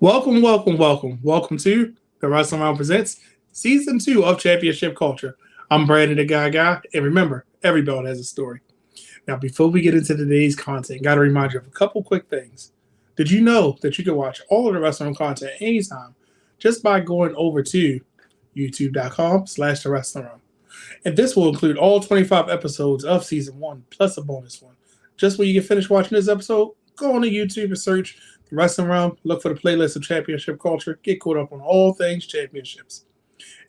Welcome to the Wrestling Round Presents Season 2 of Championship Culture. I'm Brandon the Guy, and remember, every belt has a story. Now, before we get into today's content, got to remind you of a couple quick things. Did you know that you can watch all of the Wrestling content anytime just by going over to youtube.com/the Wrestling Round? And this will include all 25 episodes of Season 1 plus a bonus one. Just when you get finished watching this episode, go on to YouTube and search the Wrestling Round, look for the playlist of Championship Culture, get caught up on all things championships.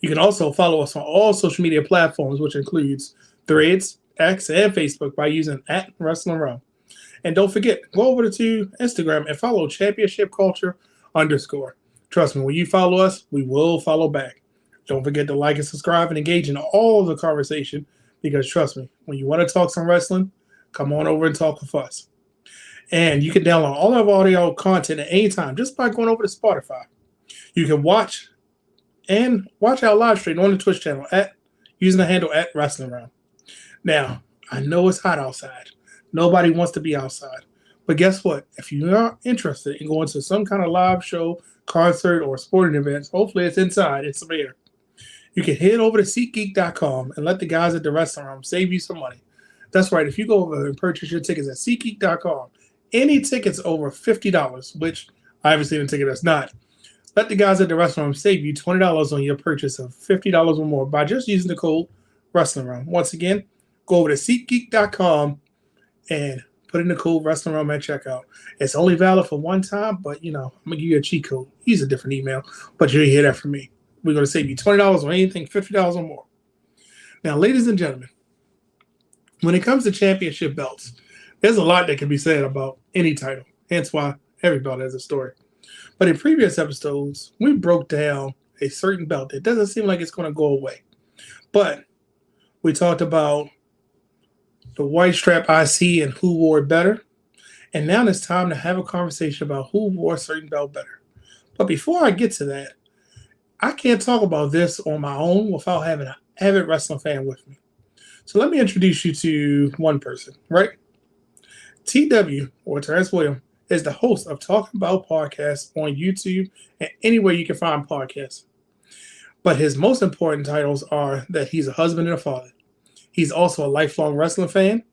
You can also follow us on all social media platforms, which includes Threads, X, and Facebook by using @WrestlingRound. And don't forget, go over to Instagram and follow Championship Culture _. Trust me, when you follow us, we will follow back. Don't forget to like and subscribe and engage in all of the conversation because trust me, when you want to talk some wrestling, come on over and talk with us. And you can download all of our audio content at any time just by going over to Spotify. You can watch our live stream on the Twitch channel using the handle @WrestlingRound. Now, I know it's hot outside. Nobody wants to be outside. But guess what? If you are interested in going to some kind of live show, concert, or sporting events, hopefully it's inside, it's some air. You can head over to SeatGeek.com and let the guys at the Wrestling Room save you some money. That's right. If you go over and purchase your tickets at SeatGeek.com, any tickets over $50, which I haven't seen a ticket that's not, let the guys at the Wrestling Room save you $20 on your purchase of $50 or more by just using the code Wrestling Room. Once again, go over to SeatGeek.com and put in the code Wrestling Room at checkout. It's only valid for one time, but I'm going to give you a cheat code. Use a different email, but you'll hear that from me. We're going to save you $20 on anything, $50 or more. Now, ladies and gentlemen, when it comes to championship belts, there's a lot that can be said about any title, hence why every belt has a story. But in previous episodes, we broke down a certain belt that doesn't seem like it's going to go away. But we talked about the white strap IC and who wore it better. And now it's time to have a conversation about who wore a certain belt better. But before I get to that, I can't talk about this on my own without having an avid wrestling fan with me. So let me introduce you to one person, right? TW, or Terrence Williams, is the host of Talking About Podcasts on YouTube and anywhere you can find podcasts. But his most important titles are that he's a husband and a father. He's also a lifelong wrestling fan.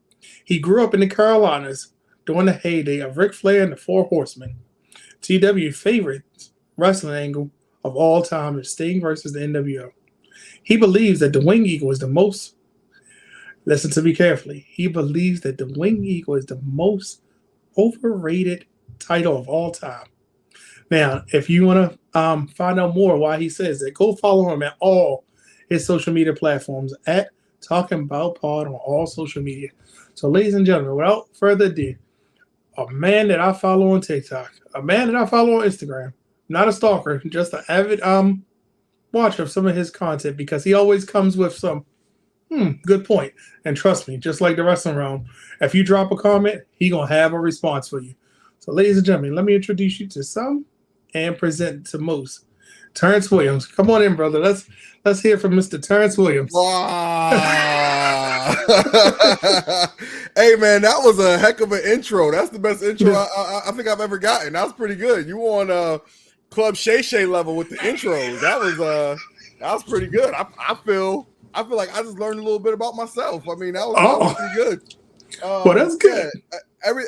He grew up in the Carolinas during the heyday of Ric Flair and the Four Horsemen. TW's favorite wrestling angle of all time is Sting versus the NWO. He believes that the Wing Eagle is the most listen to me carefully. He believes that the Wing Eagle is the most overrated title of all time. Now, if you want to find out more why he says that, go follow him at all his social media platforms at Talking About Pod on all social media. So, ladies and gentlemen, without further ado, a man that I follow on TikTok, a man that I follow on Instagram, not a stalker, just an avid watcher of some of his content because he always comes with some good point. And trust me, just like the Wrestling Round, if you drop a comment, he gonna have a response for you. So, ladies and gentlemen, let me introduce you to some and present to most. Terrence Williams, come on in, brother. Let's hear from Mr. Terrence Williams. Wow. Hey, man, that was a heck of an intro. That's the best intro I think I've ever gotten. That was pretty good. You were on Club Shay Shay level with the intros. That was pretty good. I feel like I just learned a little bit about myself. I mean, that was pretty good. Well, that's good. Yeah,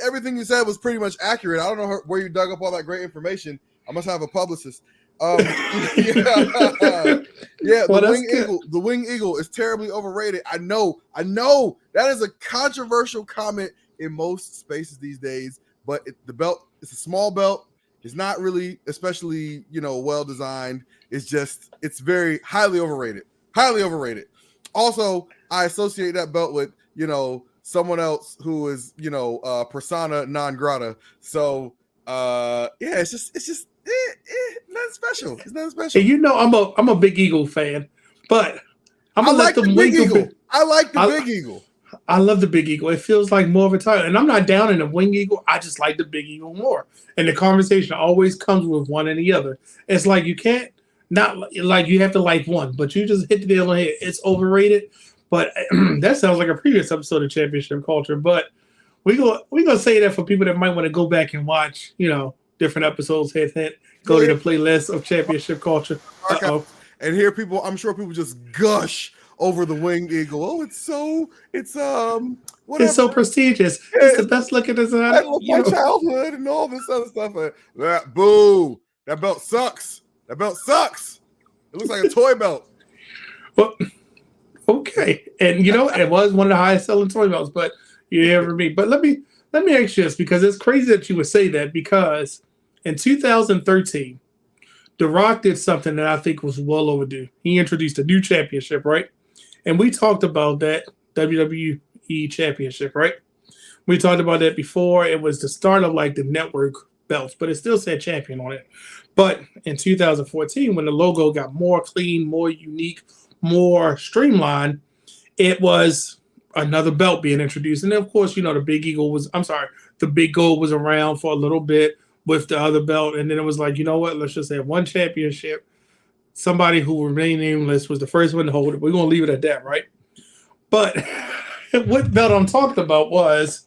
everything you said was pretty much accurate. I don't know where you dug up all that great information. I must have a publicist. The Wing Eagle is terribly overrated. I know that is a controversial comment in most spaces these days, but the belt, it's a small belt. It's not really especially, well designed. It's very highly overrated. Highly overrated. Also, I associate that belt with, someone else who is, persona non grata. So, it's just nothing special. It's nothing special. And I'm a Big Eagle fan, but I like the Big Eagle. I like the Big Eagle. I love the Big Eagle. It feels like more of a title. And I'm not down in the Wing Eagle. I just like the Big Eagle more. And the conversation always comes with one and the other. It's like you can't not like you have to like one, but you just hit the nail on the head. It's overrated. But that sounds like a previous episode of Championship Culture. But we're gonna say that for people that might want to go back and watch, different episodes, hint, Go to the playlist of championship culture. And here I'm sure people just gush over the winged eagle. Oh, it's so prestigious. It's the best looking design. I love my childhood and all this other stuff. Boo! That belt sucks. That belt sucks. It looks like a toy belt. Well, okay, and it was one of the highest selling toy belts. But you hear me. But let me ask you this, because it's crazy that you would say that, because in 2013, The Rock did something that I think was well overdue. He introduced a new championship, right? And we talked about that WWE Championship, right? We talked about that before. It was the start of like the network belts, but it still said champion on it. But in 2014, when the logo got more clean, more unique, more streamlined, it was another belt being introduced. And then, of course, the the big gold was around for a little bit with the other belt. And then it was like, you know what? Let's just have one championship. Somebody who remained nameless was the first one to hold it. We're going to leave it at that, right? But what belt I'm talking about was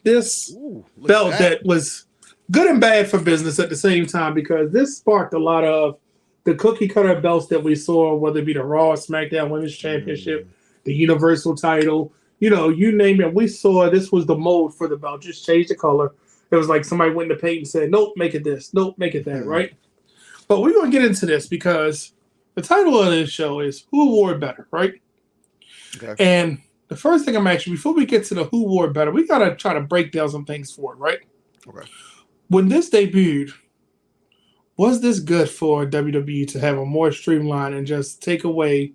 this belt that was good and bad for business at the same time, because this sparked a lot of the cookie cutter belts that we saw, whether it be the Raw, SmackDown Women's Championship, the Universal title, you name it. We saw this was the mold for the belt. Just change the color. It was like somebody went in the paint and said, nope, make it this. Nope, make it that, right? But we're going to get into this because the title of this show is Who Wore It Better, right? Okay. And the first thing I'm asking, before we get to the Who Wore It Better, we got to try to break down some things for it, right? Okay. When this debuted, was this good for WWE to have a more streamlined and just take away,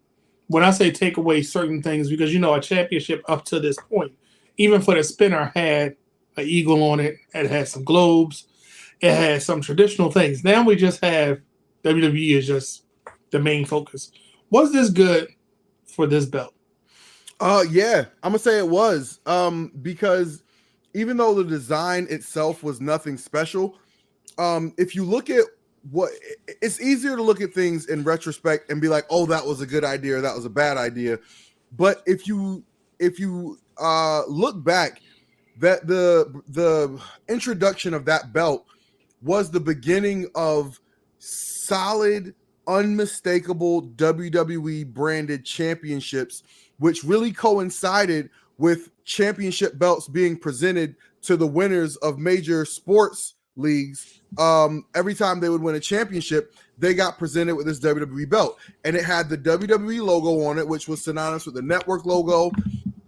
when I say take away certain things, because, a championship up to this point, even for the spinner, had an eagle on it, it had some globes, it had some traditional things. Now we just have WWE is just the main focus. Was this good for this belt? Yeah, I'm gonna say it was. Because even though the design itself was nothing special, if you look at it's easier to look at things in retrospect and be like, oh, that was a good idea or that was a bad idea. But if you look back, that the introduction of that belt was the beginning of solid, unmistakable WWE branded championships, which really coincided with championship belts being presented to the winners of major sports leagues. Every time they would win a championship, they got presented with this WWE belt, and it had the WWE logo on it, which was synonymous with the network logo.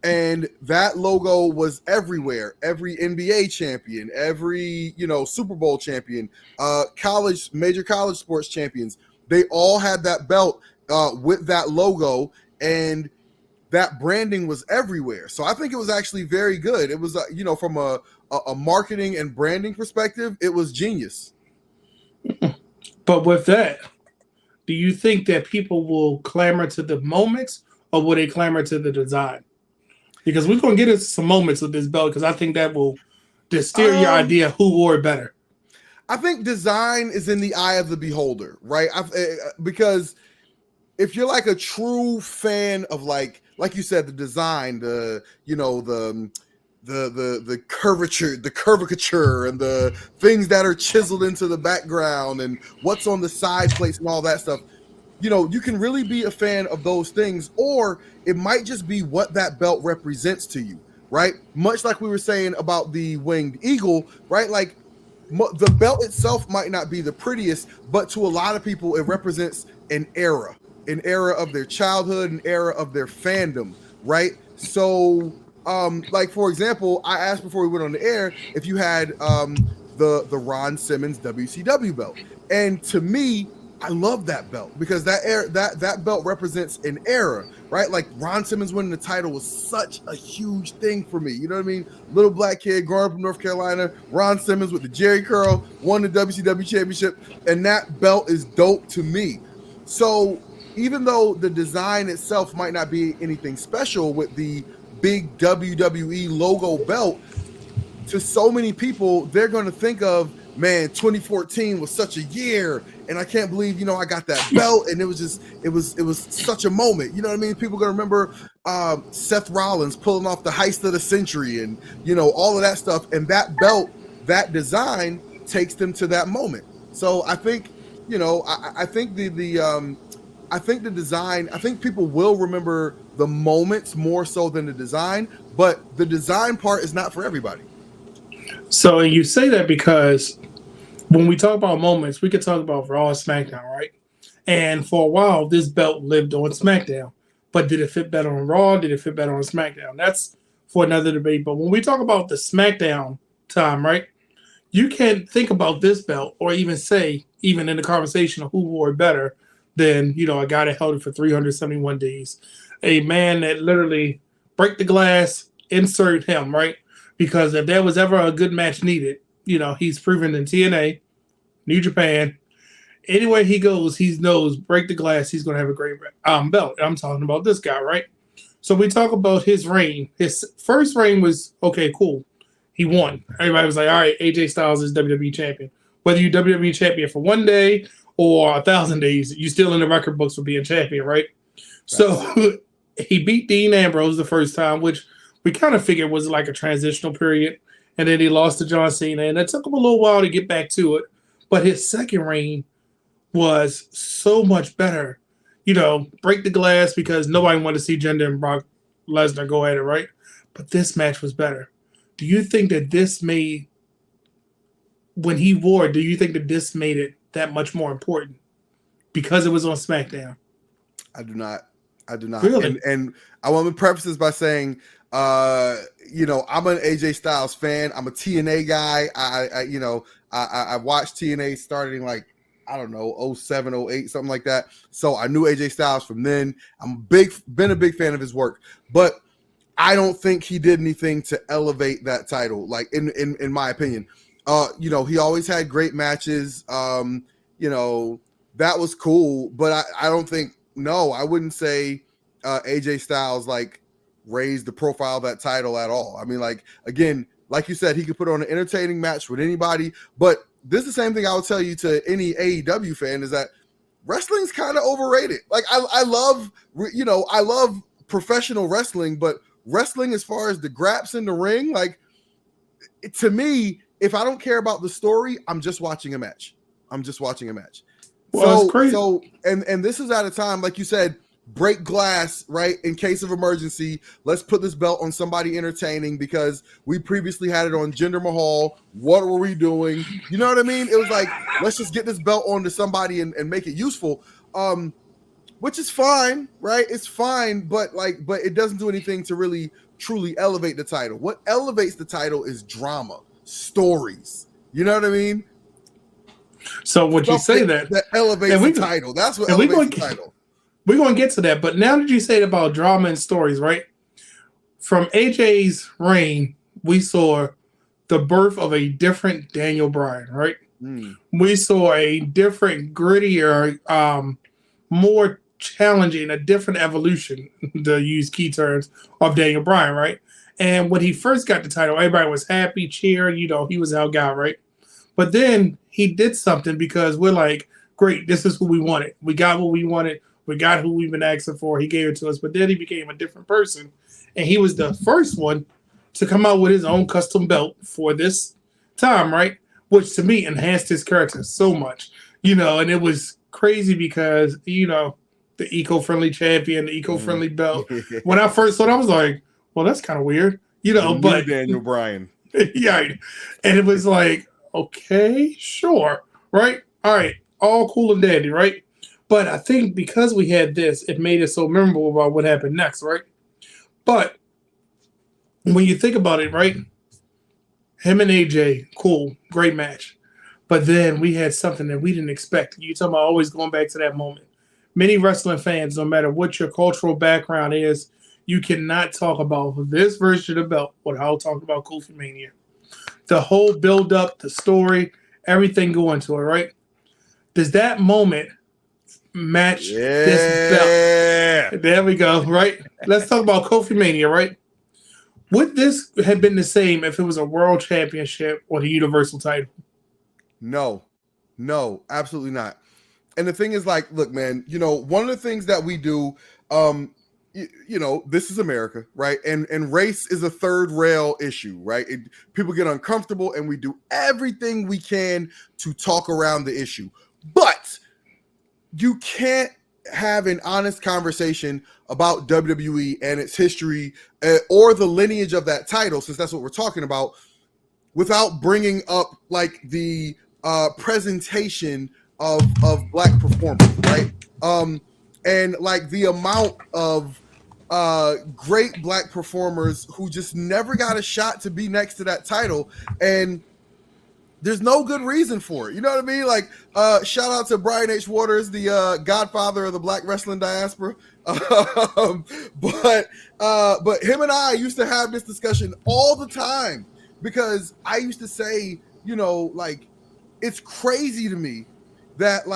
And that logo was everywhere. Every NBA champion, every Super Bowl champion, major college sports champions, they all had that belt with that logo, and that branding was everywhere. So I think it was actually very good. It was from a marketing and branding perspective, it was genius. But with that, do you think that people will clamor to the moments, or will they clamor to the design? Because we're going to get into some moments of this belt, because I think that will distill your idea who wore it better. I think design is in the eye of the beholder, right? Because if you're like a true fan of like you said, the design, the curvature and the things that are chiseled into the background and what's on the side plates and all that stuff, you can really be a fan of those things, or it might just be what that belt represents to you, right? Much like we were saying about the winged eagle, right? Like the belt itself might not be the prettiest, but to a lot of people, it represents an era of their childhood, an era of their fandom, right? So, like for example, I asked before we went on the air if you had the Ron Simmons WCW belt, and to me, I love that belt because that belt represents an era, right? Like Ron Simmons winning the title was such a huge thing for me. You know what I mean? Little black kid growing up in North Carolina, Ron Simmons with the Jerry curl won the WCW championship, and that belt is dope to me. So even though the design itself might not be anything special with the big WWE logo belt, to so many people, they're going to think of, man, 2014 was such a year, and I can't believe, I got that belt, and it was such a moment. You know what I mean? People are going to remember Seth Rollins pulling off the heist of the century and, all of that stuff. And that belt, that design takes them to that moment. So I think, I think I think the design, I think people will remember the moments more so than the design, but the design part is not for everybody. So you say that because when we talk about moments, we could talk about Raw and SmackDown, right? And for a while, this belt lived on SmackDown. But did it fit better on Raw? Did it fit better on SmackDown? That's for another debate. But when we talk about the SmackDown time, right? You can't think about this belt or even say, even in the conversation of who wore it better than, a guy that held it for 371 days. A man that literally break the glass, insert him, right? Because if there was ever a good match needed, he's proven in TNA, New Japan, anywhere he goes, he knows break the glass, he's going to have a great belt. I'm talking about this guy, right? So we talk about his reign. His first reign was, okay, cool. He won. Everybody was like, all right, AJ Styles is WWE champion. Whether you're WWE champion for 1 day or 1,000 days, you're still in the record books for being champion, right? So he beat Dean Ambrose the first time, which we kind of figured was like a transitional period. And then he lost to John Cena. And it took him a little while to get back to it. But his second reign was so much better. Break the glass because nobody wanted to see Jinder and Brock Lesnar go at it, right? But this match was better. Do you think that this made, when he wore it, do you think that this made it that much more important because it was on SmackDown? I do not. Really? And I want to preface this by saying, I'm an AJ Styles fan. I'm a TNA guy. I watched TNA starting like, I don't know, 07, 08, something like that. So I knew AJ Styles from then. Been a big fan of his work, but I don't think he did anything to elevate that title. Like in my opinion, he always had great matches. That was cool, but I don't think, I wouldn't say AJ Styles like raised the profile of that title at all. I mean, like, again, like you said, he could put on an entertaining match with anybody, but this is the same thing I would tell you to any AEW fan is that wrestling's kind of overrated. Like I love professional wrestling, but wrestling as far as the graps in the ring, like to me, if I don't care about the story, I'm just watching a match. Well, it's crazy. And this is at a time, like you said, break glass, right? In case of emergency, let's put this belt on somebody entertaining because we previously had it on Jinder Mahal. What were we doing? You know what I mean? It was like, let's just get this belt onto somebody and make it useful. Which is fine, right? It's fine, but it doesn't do anything to really truly elevate the title. What elevates the title is drama, stories. You know what I mean? So would you say that elevates the title? That's what elevates the title. We're going to get to that, but now that you say about drama and stories, right? From AJ's reign, we saw the birth of a different Daniel Bryan, right? We saw a different, grittier, more challenging, a different evolution, to use key terms, of Daniel Bryan, right? And when he first got the title, everybody was happy, cheering, he was our guy, right? But then he did something because we're like, great, this is who we wanted. We got what we wanted. We got who we've been asking for. He gave it to us. But then he became a different person. And he was the first one to come out with his own custom belt for this time, right? Which to me enhanced his character so much. And it was crazy because, the eco-friendly champion, the eco-friendly belt. When I first saw it, I was like, well, that's kind of weird. But Daniel Bryan. Yeah. And it was like, okay, sure. Right? All right. All cool and dandy, right? But I think because we had this, it made it so memorable about what happened next, right? But when you think about it, right? Him and AJ, cool, great match. But then we had something that we didn't expect. You're talking about always going back to that moment. Many wrestling fans, no matter what your cultural background is, you cannot talk about this version of the belt without talking about Kofi Mania. The whole build-up, the story, everything going to it, right? Does that moment match this belt? There we go, right? Let's talk about Kofi Mania, right? Would this have been the same if it was a world championship or the universal title? No, absolutely not. And the thing is, like, look, man, one of the things that we do, you know, this is America, right? And race is a third rail issue, right? People get uncomfortable, and we do everything we can to talk around the issue. But you can't have an honest conversation about WWE and its history or the lineage of that title, since that's what we're talking about, without bringing up like the presentation of Black performers, right? And like the amount of great Black performers who just never got a shot to be next to that title, and there's no good reason for it. You know what I mean? Like, shout out to Brian H. Waters, the godfather of the Black wrestling diaspora. But him and I used to have this discussion all the time, because I used to say, you know, like, it's crazy to me that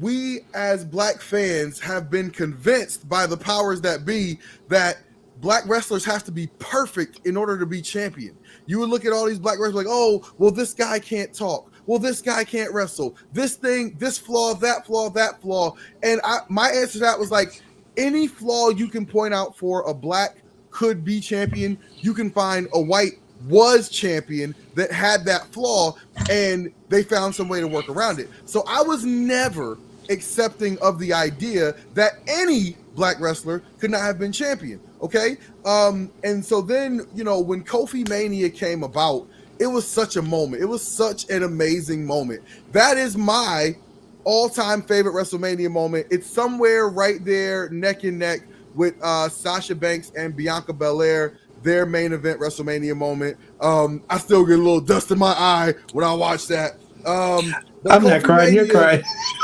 we as Black fans have been convinced by the powers that be that Black wrestlers have to be perfect in order to be champion. You would look at all these Black wrestlers like, oh, well, this guy can't talk. Well, this guy can't wrestle. This thing, this flaw, that flaw, that flaw. And my answer to that was like, any flaw you can point out for a Black could be champion, you can find a white was champion that had that flaw, and they found some way to work around it. So I was never accepting of the idea that any Black wrestler could not have been champion. Okay. And so then, you know, when Kofi Mania came about, it was such a moment. It was such an amazing moment. That is my all-time favorite WrestleMania moment. It's somewhere right there, neck and neck with Sasha Banks and Bianca Belair, their main event WrestleMania moment. I still get a little dust in my eye when I watch that. I'm not crying, you're crying.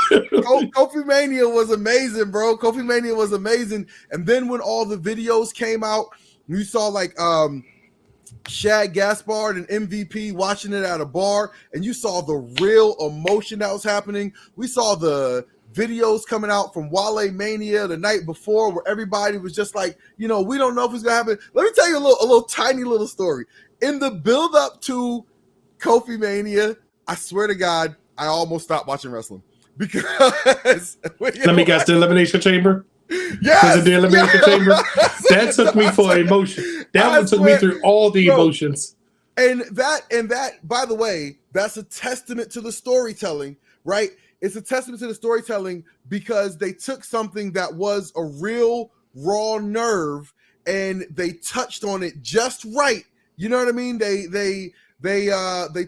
Kofi Mania was amazing, bro. Kofi Mania was amazing. And then when all the videos came out, you saw like Shad Gaspard and MVP watching it at a bar, and you saw the real emotion that was happening. We saw the videos coming out from Wale Mania the night before, where everybody was just like, you know, we don't know if it's gonna happen. Let me tell you a little tiny little story. In the build up to Kofi Mania, I swear to God, I almost stopped watching wrestling because let me guess, the Elimination Chamber. Yes, was it the Elimination Chamber? That took me for emotion. That one took me through all the emotions. And that, by the way, that's a testament to the storytelling, right? It's a testament to the storytelling because they took something that was a real raw nerve and they touched on it just right. You know what I mean? They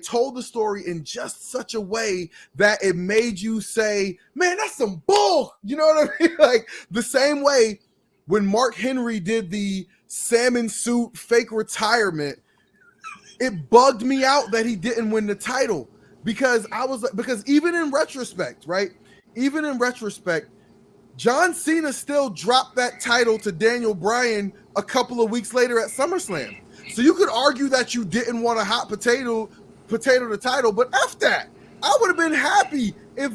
told the story in just such a way that it made you say, man, that's some bull. You know what I mean? Like the same way when Mark Henry did the salmon suit fake retirement, it bugged me out that he didn't win the title. Because even in retrospect, right? Even in retrospect, John Cena still dropped that title to Daniel Bryan a couple of weeks later at SummerSlam. So you could argue that you didn't want a hot potato the title, but F that. I would have been happy if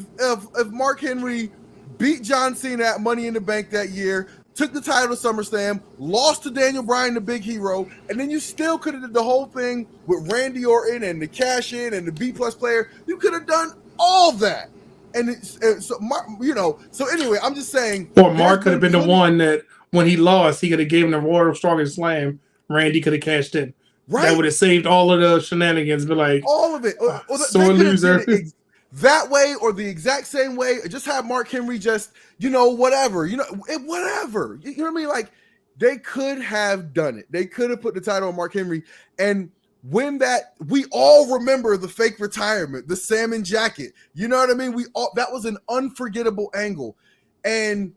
Mark Henry beat John Cena at Money in the Bank that year, took the title to SummerSlam, lost to Daniel Bryan, the big hero, and then you still could have did the whole thing with Randy Orton and the cash in and the B+ player. You could have done all that. And so, you know, so anyway, I'm just saying. Or Mark could have been the one that when he lost, he could have given the Royal Strongest Slam. Randy could have cashed in. Right. That would have saved all of the shenanigans. But like all of it. Sore loser. That way or the exact same way. Just have Mark Henry just, you know, whatever. You know, whatever. You know what I mean? Like they could have done it. They could have put the title on Mark Henry. And when we all remember the fake retirement, the salmon jacket. You know what I mean? That was an unforgettable angle. And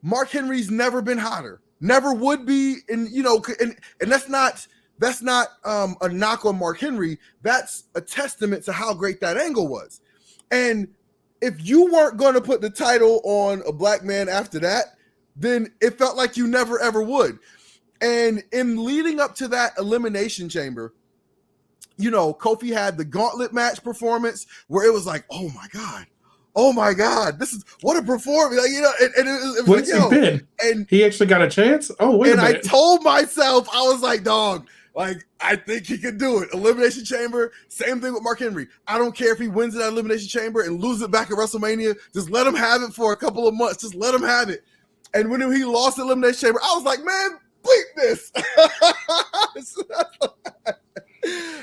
Mark Henry's never been hotter. Never would be, and you know, and that's not a knock on Mark Henry. That's a testament to how great that angle was. And if you weren't going to put the title on a Black man after that, then it felt like you never ever would. And in leading up to that Elimination Chamber, you know, Kofi had the gauntlet match performance where it was like, oh my God, this is what a performance. Like, you know, and it was like, he been? And he actually got a chance? Oh, wait a minute. And I told myself, I was like, dog, like, I think he can do it. Elimination Chamber, same thing with Mark Henry. I don't care if he wins that Elimination Chamber and loses it back at WrestleMania. Just let him have it for a couple of months. Just let him have it. And when he lost the Elimination Chamber, I was like, man, bleep this.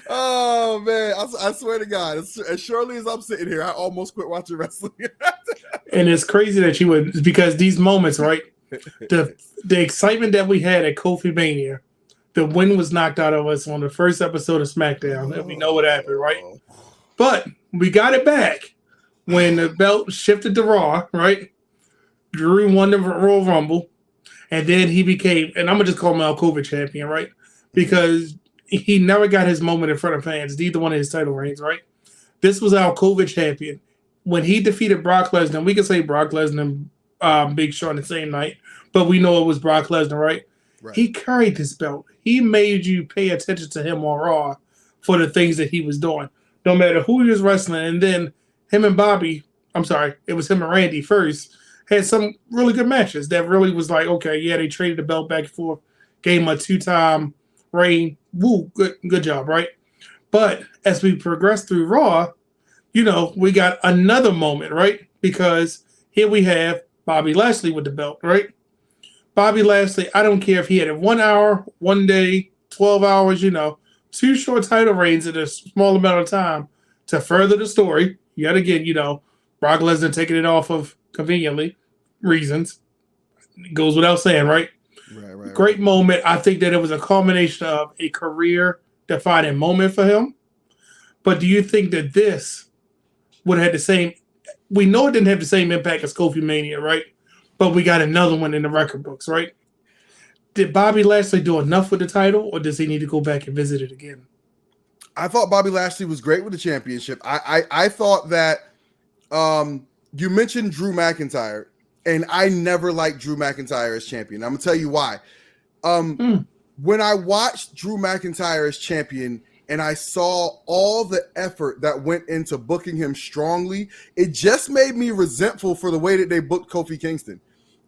Oh man, I swear to God, as surely as I'm sitting here, I almost quit watching wrestling. And it's crazy that you would, because these moments, right? The excitement that we had at Kofi Mania, the wind was knocked out of us on the first episode of SmackDown, and we know what happened, right? But we got it back when the belt shifted to Raw, right? Drew won the Royal Rumble, and then he became, and I'm gonna just call him Al COVID champion, right? Because he never got his moment in front of fans, neither one of his title reigns, right? This was Al COVID champion. When he defeated Brock Lesnar, we can say Brock Lesnar and Big Show on the same night, but we know it was Brock Lesnar, right? He carried this belt. He made you pay attention to him on Raw for the things that he was doing, no matter who he was wrestling. And then him and Bobby, I'm sorry, it was him and Randy first, had some really good matches that really was like, okay, yeah, they traded the belt back and forth, gave him a 2-time reign. Woo, good job, right? But as we progressed through Raw, you know, we got another moment, right? Because here we have Bobby Lashley with the belt, right? Bobby Lashley, I don't care if he had it 1 hour, 1 day, 12 hours, you know, 2 short title reigns in a small amount of time to further the story. Yet again, you know, Brock Lesnar taking it off of conveniently reasons. It goes without saying, right? Right. Great moment. I think that it was a culmination of a career-defining moment for him. But do you think that this would have had the same... We know it didn't have the same impact as Kofi Mania, right? But we got another one in the record books, right? Did Bobby Lashley do enough with the title, or does he need to go back and visit it again? I thought Bobby Lashley was great with the championship. I thought that you mentioned Drew McIntyre, and I never liked Drew McIntyre as champion. I'm going to tell you why. When I watched Drew McIntyre as champion and I saw all the effort that went into booking him strongly, it just made me resentful for the way that they booked Kofi Kingston.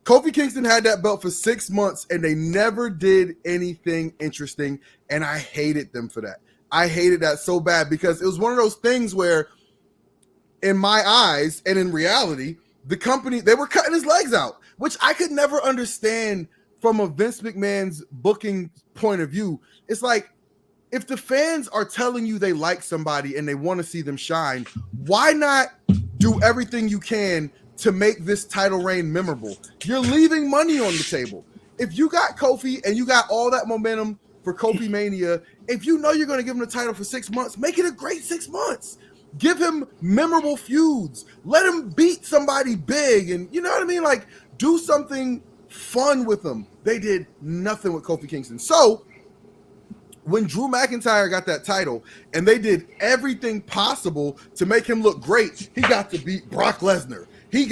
Kofi Kingston had that belt for 6 months and they never did anything interesting, and I hated them for that. I hated that so bad because it was one of those things where, in my eyes and in reality, the company, they were cutting his legs out, which I could never understand from a Vince McMahon's booking point of view. It's like, if the fans are telling you they like somebody and they want to see them shine, why not do everything you can to make this title reign memorable? You're leaving money on the table. If you got Kofi and you got all that momentum for Kofi Mania, if you know you're going to give him the title for 6 months, make it a great 6 months. Give him memorable feuds. Let him beat somebody big, and you know what I mean? Like, do something fun with him. They did nothing with Kofi Kingston. So when Drew McIntyre got that title and they did everything possible to make him look great, he got to beat Brock Lesnar. He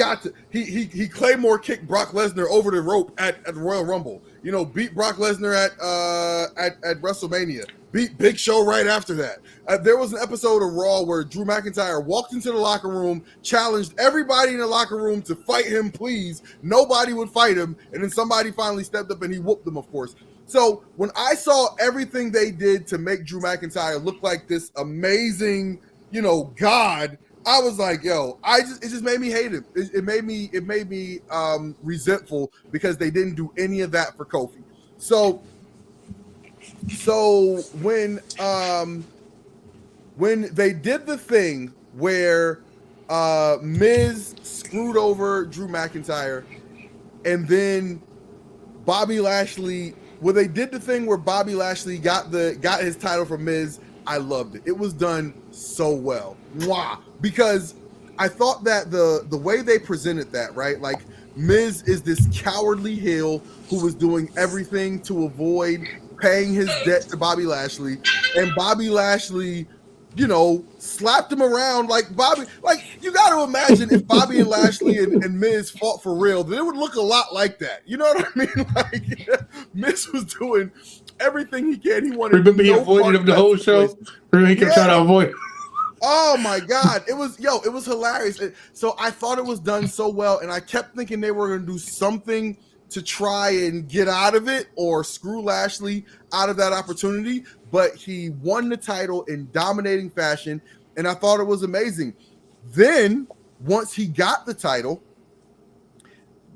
Claymore kicked Brock Lesnar over the rope at the Royal Rumble. You know, beat Brock Lesnar at WrestleMania. Beat Big Show right after that. There was an episode of Raw where Drew McIntyre walked into the locker room, challenged everybody in the locker room to fight him, please. Nobody would fight him, and then somebody finally stepped up and he whooped them, of course. So when I saw everything they did to make Drew McIntyre look like this amazing, you know, god, I was like, yo, it just made me hate him. It made me resentful because they didn't do any of that for Kofi. So when they did the thing where Miz screwed over Drew McIntyre, and then Bobby Lashley, when they did the thing where Bobby Lashley got his title from Miz, I loved it. It was done so well. Mwah. Because I thought that the way they presented that, right? Like, Miz is this cowardly heel who was doing everything to avoid paying his debt to Bobby Lashley, and Bobby Lashley, you know, slapped him around like Bobby. Like, you got to imagine if Bobby and Lashley and Miz fought for real, then it would look a lot like that. You know what I mean? Like, Miz was doing everything he can. He wanted. Remember, he avoided him the whole show. Remember, he kept trying to avoid. Oh my God. It was hilarious. So I thought it was done so well, and I kept thinking they were going to do something to try and get out of it or screw Lashley out of that opportunity, but he won the title in dominating fashion, and I thought it was amazing. Then, once he got the title,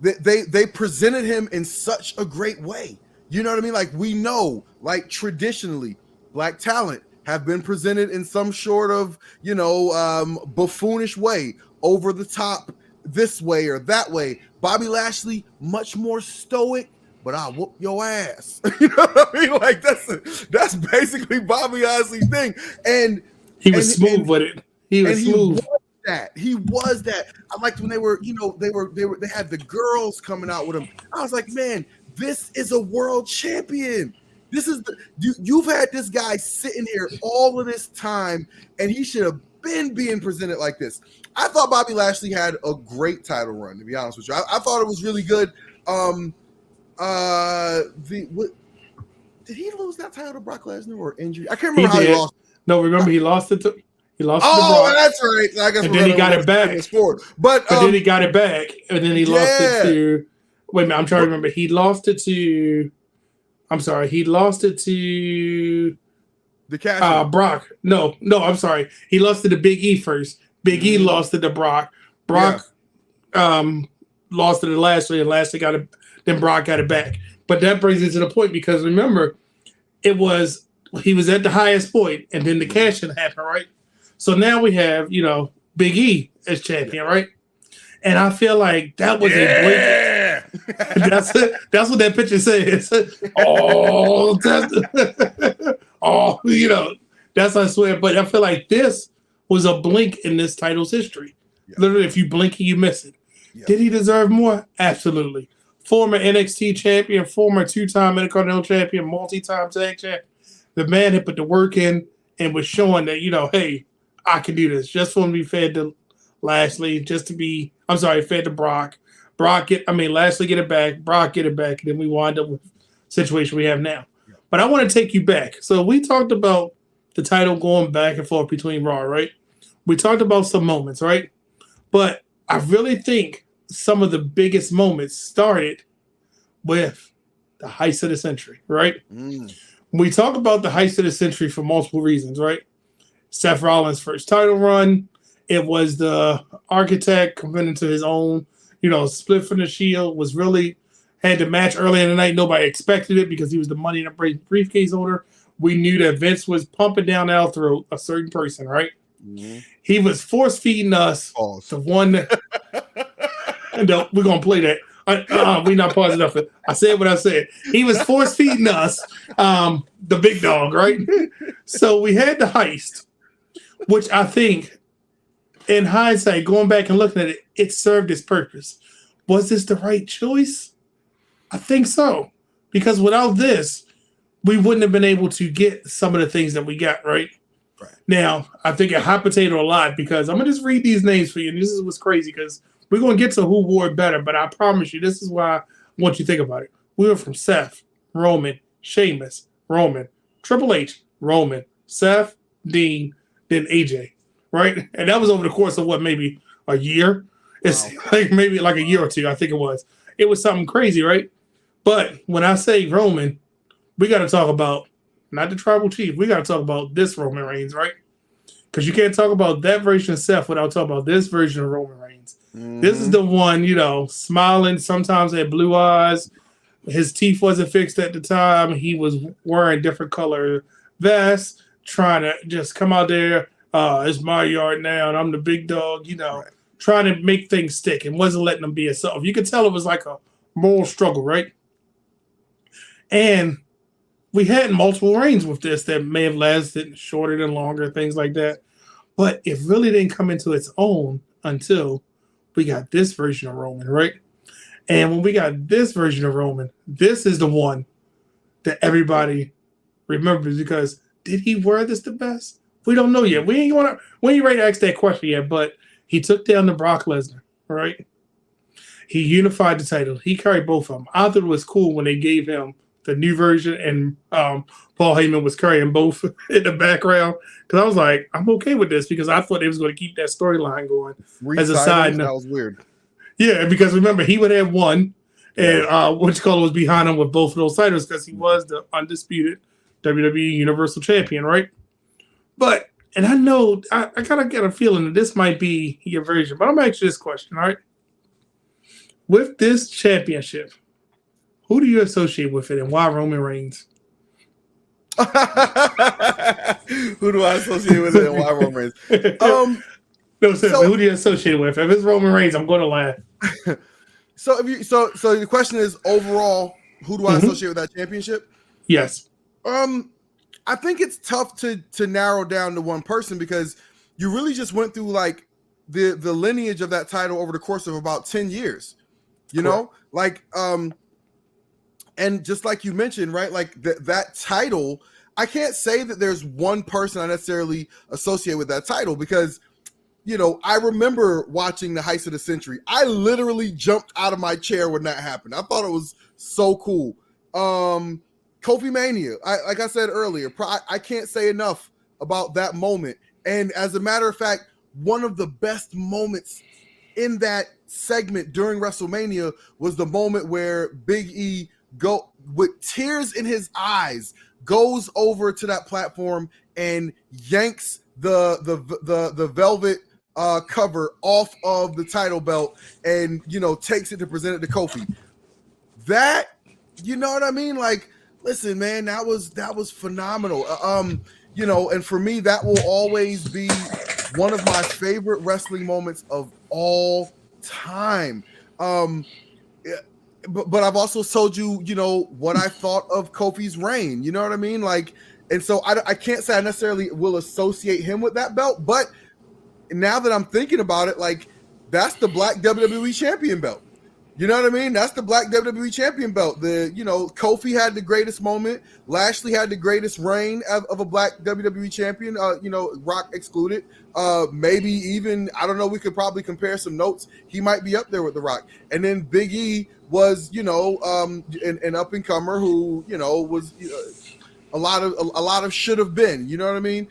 they presented him in such a great way. You know what I mean? Like, we know, like, traditionally, black talent have been presented in some sort of, buffoonish way, over the top, this way or that way. Bobby Lashley, much more stoic, but I'll whoop your ass. You know what I mean? Like, that's basically Bobby Lashley's thing. And he was smooth with it. He was smooth. He was that. I liked when they had the girls coming out with him. I was like, man, this is a world champion. This is you've had this guy sitting here all of this time, and he should have been being presented like this. I thought Bobby Lashley had a great title run, to be honest with you. I thought it was really good. Did he lose that title to Brock Lesnar or injury? I can't remember how he lost. No, remember he lost it to. He lost. Oh, to that's right. I guess and then he got it back. But then he got it back, and then he lost it to. Wait a minute, I'm trying to remember. He lost it to. I'm sorry. He lost it to. The cash. Brock. No. I'm sorry. He lost it to Big E first. Big E lost it to Brock. Brock, lost it to Lashley, and Lashley got it. Then Brock got it back. But that brings us to the point because remember, he was at the highest point, and then the cash-in happened, right? So now we have, Big E as champion, right? And I feel like that was a blanket. That's what that picture says. That's I swear. But I feel like this was a blink in this title's history. Yeah. Literally, if you blink, you miss it. Yeah. Did he deserve more? Absolutely. Former NXT champion, former two-time Intercontinental champion, multi-time tag champion. The man had put the work in and was showing that, hey, I can do this. Just for him to be fed to Lashley, fed to Brock. Lashley get it back, Brock get it back, and then we wind up with the situation we have now. Yeah. But I want to take you back. So we talked about the title going back and forth between Raw, right? We talked about some moments, right? But I really think some of the biggest moments started with the heist of the century, right? We talk about the heist of the century for multiple reasons, right? Seth Rollins' first title run. It was the architect coming into his own, split from the Shield, had the match early in the night. Nobody expected it because he was the Money in the briefcase holder. We knew that Vince was pumping down our throat a certain person, right? Mm-hmm. He was force feeding us the one that we're gonna play that. We're not pausing enough. I said what I said. He was force feeding us the big dog, right? So we had the heist, which I think, in hindsight, going back and looking at it, it served its purpose. Was this the right choice? I think so, because without this, we wouldn't have been able to get some of the things that we got, right? Now, I think a hot potato a lot because I'm going to just read these names for you. And this is what's crazy because we're going to get to who wore it better. But I promise you, this is why I want you to think about it. We were from Seth, Roman, Sheamus, Roman, Triple H, Roman, Seth, Dean, then AJ, right? And that was over the course of maybe a year? It's maybe like a year or two, I think it was. It was something crazy, right? But when I say Roman, we got to talk about not the tribal chief. We got to talk about this Roman Reigns, right? Because you can't talk about that version of Seth without talking about this version of Roman Reigns. Mm-hmm. This is the one, smiling, sometimes had blue eyes. His teeth wasn't fixed at the time. He was wearing different color vests, trying to just come out there. It's my yard now, and I'm the big dog, trying to make things stick and wasn't letting them be himself. You could tell it was like a moral struggle, right? And we had multiple reigns with this that may have lasted shorter than longer, things like that. But it really didn't come into its own until we got this version of Roman, right? And when we got this version of Roman, this is the one that everybody remembers because did he wear this the best? We don't know yet. We ain't ready to ask that question yet, but he took down the Brock Lesnar, right? He unified the title. He carried both of them. I thought it was cool when they gave him the new version, and Paul Heyman was carrying both in the background. Because I was like, I'm okay with this because I thought they was going to keep that storyline going. As a side note, that was weird. Yeah, because remember he would have one, and was behind him with both of those titles because he was the undisputed WWE Universal Champion, right? But and I know I kind of get a feeling that this might be your version, but I'm gonna ask you this question, all right? With this championship, who do you associate with it, and why Roman Reigns? Who do I associate with it, and why Roman Reigns? No, sir. Who do you associate with? If it's Roman Reigns, I'm going to laugh. So the question is overall, who do I associate with that championship? Yes. I think it's tough to narrow down to one person because you really just went through like the lineage of that title over the course of about 10 years. You know, like and just like you mentioned, right? Like that title, I can't say that there's one person I necessarily associate with that title because, you know, I remember watching the Heist of the Century. I literally jumped out of my chair when that happened. I thought it was so cool. Kofi Mania, like I said earlier, I can't say enough about that moment. And as a matter of fact, one of the best moments in that segment during WrestleMania was the moment where Big E with tears in his eyes goes over to that platform and yanks the velvet cover off of the title belt and, you know, takes it to present it to Kofi. That, you know what I mean? Like, listen, man, that was phenomenal. You know, and for me, that will always be one of my favorite wrestling moments of all time. But I've also told you, you know, what I thought of Kofi's reign. You know what I mean? Like, and so I can't say I necessarily will associate him with that belt, but now that I'm thinking about it, like, that's the black WWE champion belt. You know what I mean? That's the black WWE champion belt. You know, Kofi had the greatest moment. Lashley had the greatest reign of a black WWE champion, you know, Rock excluded. Maybe even, I don't know, we could probably compare some notes. He might be up there with The Rock. And then Big E was, you know, an up-and-comer who, you know, was a lot of should have been. You know what I mean?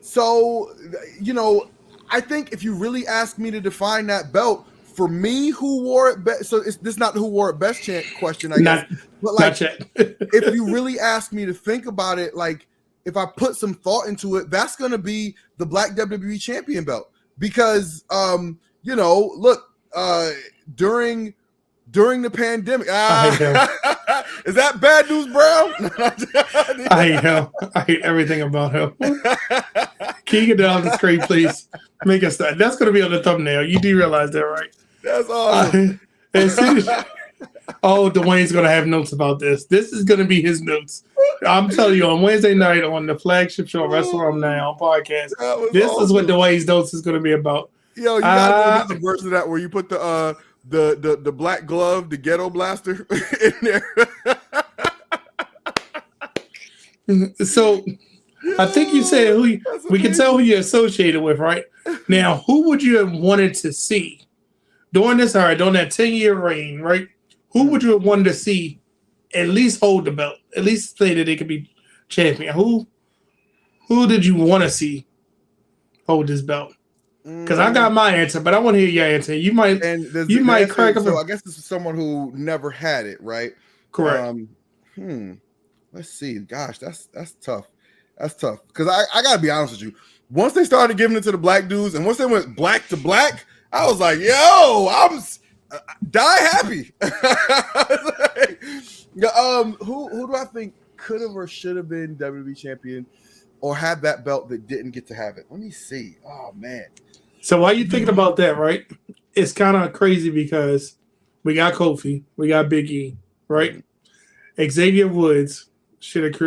So, you know, I think if you really ask me to define that belt, for me, who wore it best? So this is not the who wore it best question, I guess. But like, if you really ask me to think about it, like if I put some thought into it, that's going to be the black WWE champion belt because, you know, look, during the pandemic, is that Bad News Brown? I hate him. I hate everything about him. Can you get down the screen, please? Make us that. That's going to be on the thumbnail. You do realize that, right? That's awesome. Dwayne's going to have notes about this. This is going to be his notes. I'm telling you, on Wednesday night on the flagship show, Wrestle Now podcast, this awesome. Is what Dwayne's notes is going to be about. Yo, you got to do the version of that where you put the black glove, the ghetto blaster in there. So I think you said we can tell who you're associated with, right? Now, who would you have wanted to see during that 10-year reign, right? Who would you have wanted to see at least hold the belt, at least say that they could be champion? Who did you want to see hold this belt? Because I got my answer, but I want to hear your answer. You might crack up. So I guess this is someone who never had it, right? Correct. Let's see. Gosh, that's tough. That's tough. Because I gotta be honest with you. Once they started giving it to the black dudes, and once they went black to black, I was like, yo, I'm die happy. Who do I think could have or should have been WWE champion or had that belt that didn't get to have it? Let me see. Oh man. So while you're thinking about that, right? It's kind of crazy because we got Kofi, we got Big E, right? Xavier Woods should have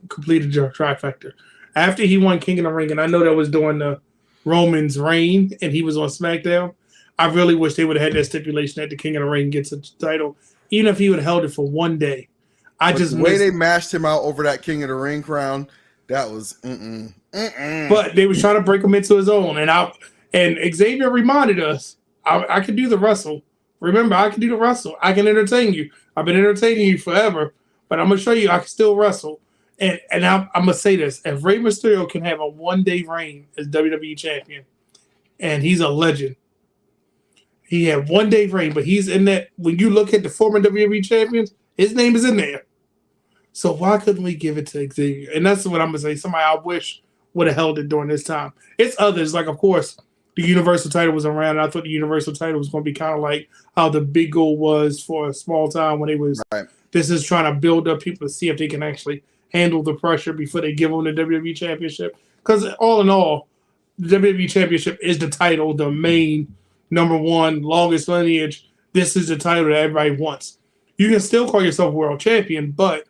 completed the trifecta. After he won King of the Ring, and I know that was during the Roman's reign, and he was on SmackDown, I really wish they would have had that stipulation that the King of the Ring gets a title, even if he would have held it for one day. The way they mashed him out over that King of the Ring crown, that was But they was trying to break him into his own, and Xavier reminded us, I can do the wrestle. Remember, I can do the wrestle. I can entertain you. I've been entertaining you forever, but I'm gonna show you I can still wrestle. And I'm gonna say this: if Rey Mysterio can have a one-day reign as WWE champion, and he's a legend, he had one-day reign, but he's in that. When you look at the former WWE champions, his name is in there. So why couldn't we give it to Xavier? And that's what I'm gonna say. Somebody I wish would have held it during this time. It's others, like of course the Universal title was around. I thought the Universal title was going to be kind of like how the big goal was for a small time when it was. Right. This is trying to build up people to see if they can actually handle the pressure before they give them the WWE Championship. Because all in all, the WWE Championship is the title, the main number one, longest lineage. This is the title that everybody wants. You can still call yourself world champion, but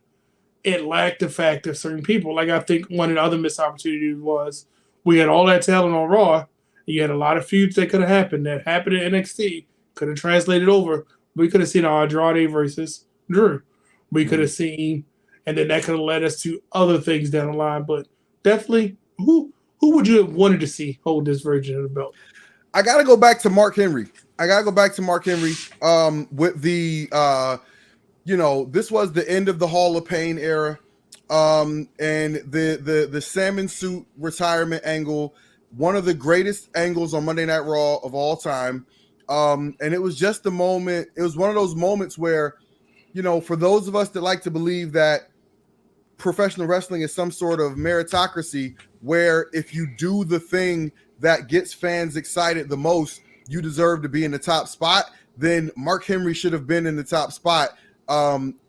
it lacked the fact of certain people. Like I think one of the other missed opportunities was we had all that talent on Raw. You had a lot of feuds that could have happened in NXT. Could have translated over. We could have seen Andrade versus Drew. We could have seen, and then that could have led us to other things down the line. But definitely, who would you have wanted to see hold this version of the belt? I got to go back to Mark Henry. With the, this was the end of the Hall of Pain era. And the salmon suit retirement angle, one of the greatest angles on Monday Night Raw of all time. And it was just the moment. It was one of those moments where, for those of us that like to believe that professional wrestling is some sort of meritocracy, where if you do the thing that gets fans excited the most, you deserve to be in the top spot, then Mark Henry should have been in the top spot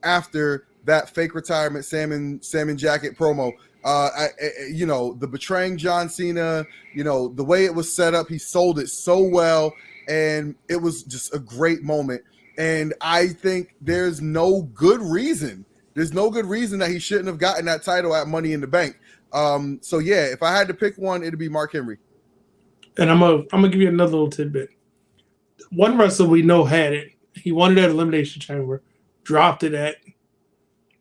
after that fake retirement salmon jacket promo. The betraying John Cena, the way it was set up, he sold it so well, and it was just a great moment. And I think there's no good reason that he shouldn't have gotten that title at Money in the Bank. So yeah, if I had to pick one, it'd be Mark Henry. And I'm gonna give you another little tidbit. One wrestler we know had it. He won it at Elimination Chamber, dropped it at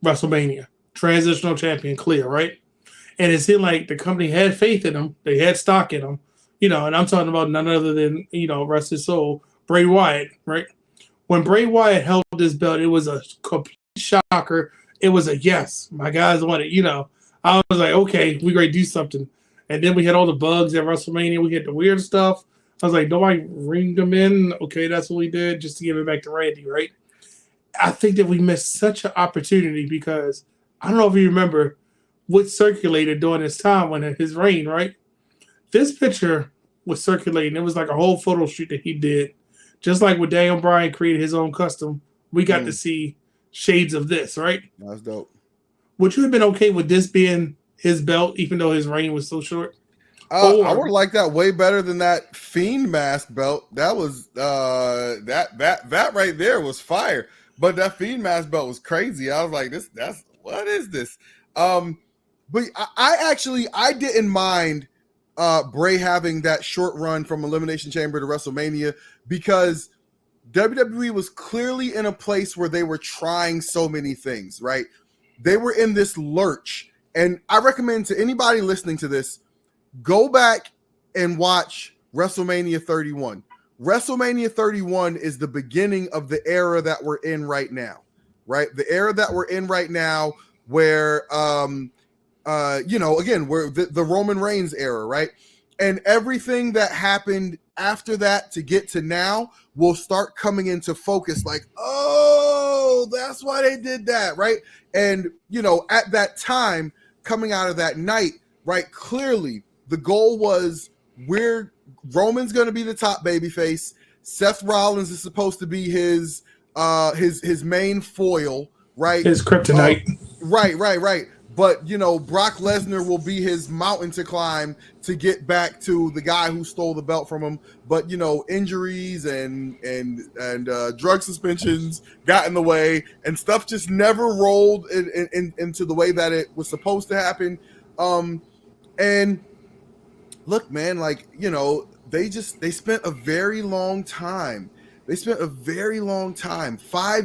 WrestleMania. Transitional champion, clear, right? And it seemed like the company had faith in him. They had stock in him. And I'm talking about none other than, rest his soul, Bray Wyatt, right? When Bray Wyatt held this belt, it was a complete shocker. It was a yes, my guys want it. I was like, okay, we gotta do something. And then we had all the bugs at WrestleMania. We had the weird stuff. I was like, nobody ringed them in. Okay, that's what we did just to give it back to Randy, right? I think that we missed such an opportunity because I don't know if you remember what circulated during this time when his reign, right? This picture was circulating. It was like a whole photo shoot that he did. Just like when Daniel Bryan created his own custom, we got to see shades of this, right? That's dope. Would you have been okay with this being his belt, even though his reign was so short? I would like that way better than that Fiend mask belt. That was that right there was fire. But that Fiend mask belt was crazy. I was like, what is this? But I didn't mind Bray having that short run from Elimination Chamber to WrestleMania because WWE was clearly in a place where they were trying so many things, right? They were in this lurch. And I recommend to anybody listening to this, go back and watch WrestleMania 31. WrestleMania 31 is the beginning of the era that we're in right now, right? The era that we're in right now where, again, we're the Roman Reigns era, right? And everything that happened after that to get to now will start coming into focus like, oh, that's why they did that, right? And, at that time, coming out of that night, right, clearly the goal was Roman's going to be the top babyface. Seth Rollins is supposed to be his main foil, right? His kryptonite. Right. But, Brock Lesnar will be his mountain to climb to get back to the guy who stole the belt from him. But, injuries and drug suspensions got in the way and stuff just never rolled into the way that it was supposed to happen. And look, man, they spent a very long time. 5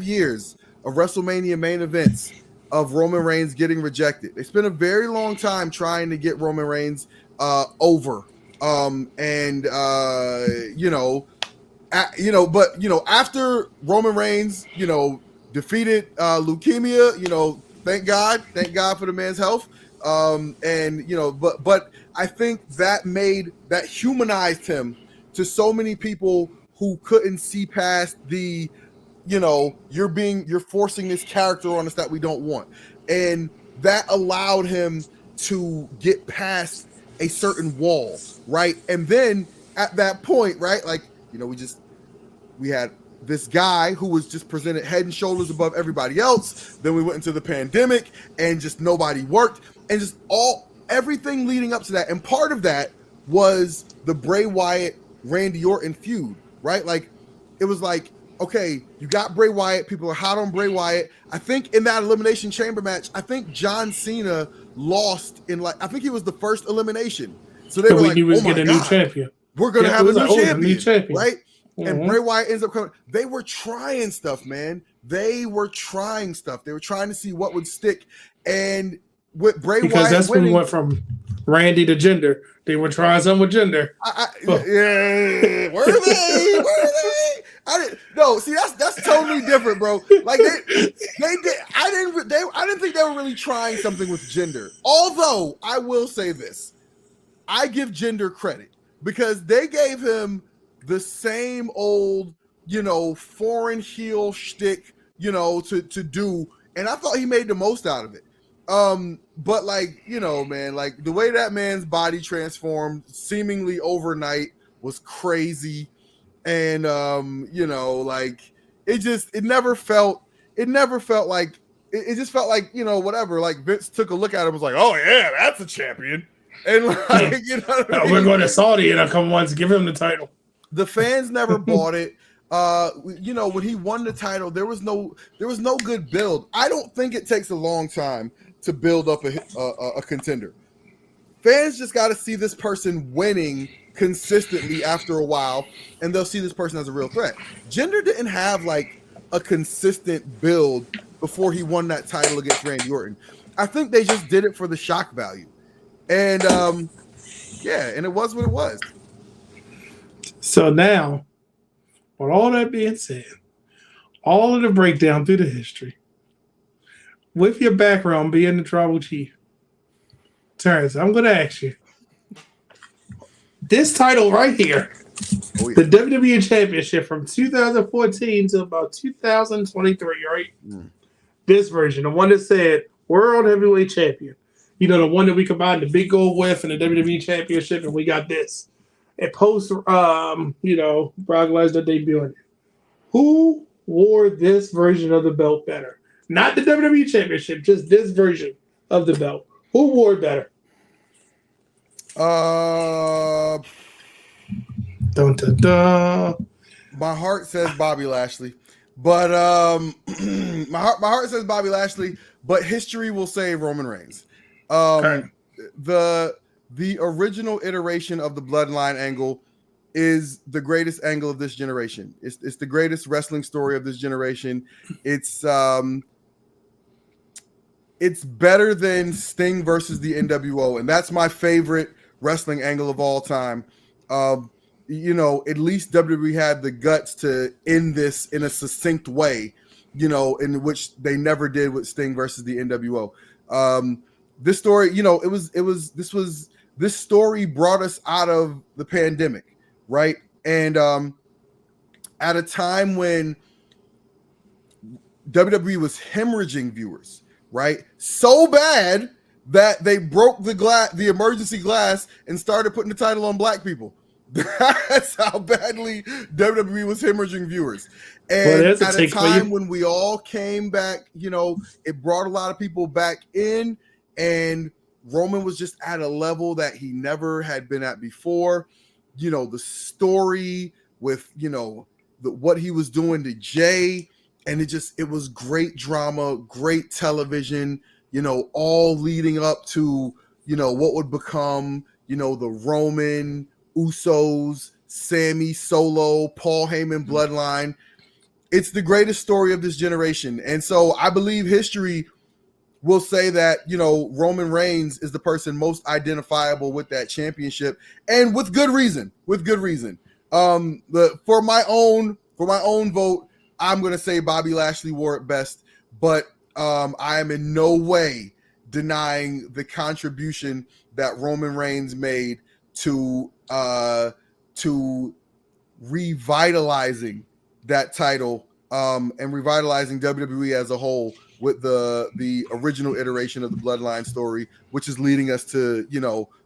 years of WrestleMania main events of Roman Reigns getting rejected. They spent a very long time trying to get Roman Reigns over. After Roman Reigns, defeated leukemia, thank God for the man's health. But I think that humanized him to so many people who couldn't see past the, you're forcing this character on us that we don't want. And that allowed him to get past a certain wall, right? And then at that point, right? Like, we had this guy who was just presented head and shoulders above everybody else. Then we went into the pandemic and just nobody worked, and just everything leading up to that. And part of that was the Bray Wyatt Randy Orton feud, right? Like, it was like, okay, you got Bray Wyatt. People are hot on Bray Wyatt. I think in that Elimination Chamber match, I think John Cena lost I think he was the first elimination. So they were like, oh my God, a new champion. We're going to have a new champion, right? Mm-hmm. And Bray Wyatt ends up coming. They were trying stuff, man. They were trying stuff. They were trying to see what would stick. And with Bray Wyatt, because that's when we went from Randy to Jinder. They were trying something with Jinder. Yeah, were they? I didn't. No, see, that's totally different, bro. Like they did. I didn't think they were really trying something with Jinder. Although I will say this, I give Jinder credit because they gave him the same old, foreign heel shtick, to do, and I thought he made the most out of it. But like, man, like the way that man's body transformed seemingly overnight was crazy. And like it never felt like it just felt like, whatever, like Vince took a look at him and was like, oh yeah, that's a champion. And like, we're going to Saudi in a couple months, give him the title. The fans never bought it. When he won the title, there was no good build. I don't think it takes a long time to build up a contender. Fans just got to see this person winning consistently after a while, and they'll see this person as a real threat. Jinder didn't have like a consistent build before he won that title against Randy Orton. I think they just did it for the shock value. And and it was what it was. So now, with all that being said, all of the breakdown through the history, with your background being the tribal chief, Terrence, I'm going to ask you, this title right here, the WWE Championship from 2014 to about 2023, right? Mm. This version, the one that said World Heavyweight Champion. The one that we combined the big gold with and the WWE Championship, and we got this. And post, Brock Lesnar debuting. Who wore this version of the belt better? Not the WWE Championship, just this version of the belt. Who wore it better? Dun, dun, dun. My heart says Bobby Lashley, but my heart says Bobby Lashley, but history will say Roman Reigns. Okay. The original iteration of the bloodline angle is the greatest angle of this generation. It's the greatest wrestling story of this generation. It's better than Sting versus the NWO, and that's my favorite wrestling angle of all time. At least WWE had the guts to end this in a succinct way, in which they never did with Sting versus the NWO. This story, this story brought us out of the pandemic, right? And at a time when WWE was hemorrhaging viewers, right? So bad that they broke the emergency glass and started putting the title on black people. That's how badly WWE was hemorrhaging viewers. And at a time when we all came back, it brought a lot of people back in, and Roman was just at a level that he never had been at before. The story with, what he was doing to Jay, and it was great drama, great television, all leading up to, what would become, the Roman, Usos, Sammy, Solo, Paul Heyman bloodline. It's the greatest story of this generation. And so I believe history will say that, Roman Reigns is the person most identifiable with that championship, and with good reason. For my own vote, I'm going to say Bobby Lashley wore it best, but I am in no way denying the contribution that Roman Reigns made to revitalizing that title and revitalizing WWE as a whole with the original iteration of the Bloodline story, which is leading us to,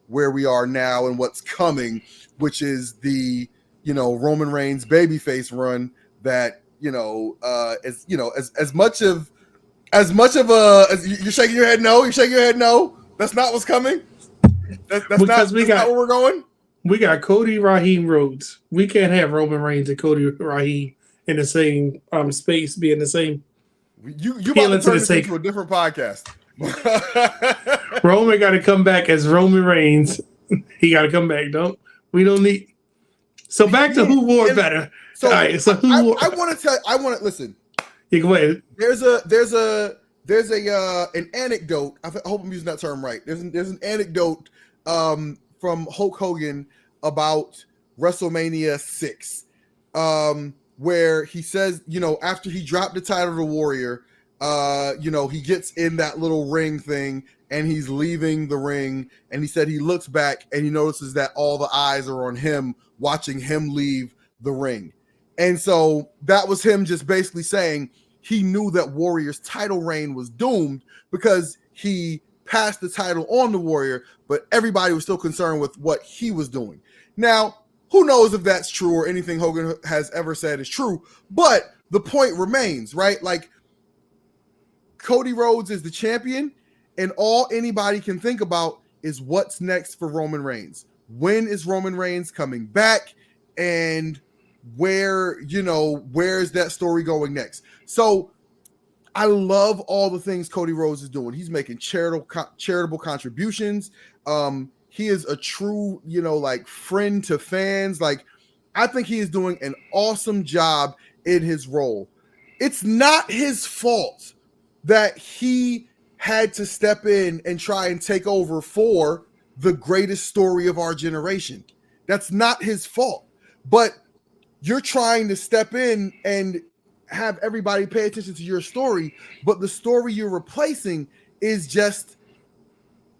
where we are now and what's coming, which is the Roman Reigns babyface run that as much of you're shaking your head no, that's not what's coming. That's not where we're going. We got Cody Raheem Rhodes. We can't have Roman Reigns and Cody Raheem in the same space, be in the same. You about to turn this into a different podcast. Roman got to come back as Roman Reigns. He got to come back. We don't need. So back to who wore better. So, I want to listen. Yeah, go ahead. There's an anecdote. I hope I'm using that term right. There's an anecdote from Hulk Hogan about WrestleMania 6, where he says, after he dropped the title to Warrior, he gets in that little ring thing and he's leaving the ring, and he said he looks back and he notices that all the eyes are on him, watching him leave the ring. And so that was him just basically saying he knew that Warrior's title reign was doomed because he passed the title on to Warrior, but everybody was still concerned with what he was doing. Now, who knows if that's true or anything Hogan has ever said is true, but the point remains, right? Like, Cody Rhodes is the champion, and all anybody can think about is what's next for Roman Reigns. When is Roman Reigns coming back? And where's that story going next? So I love all the things Cody Rhodes is doing. He's making charitable contributions. He is a true, friend to fans. Like, I think he is doing an awesome job in his role. It's not his fault that he had to step in and try and take over for the greatest story of our generation. That's not his fault. But you're trying to step in and have everybody pay attention to your story, but the story you're replacing is just,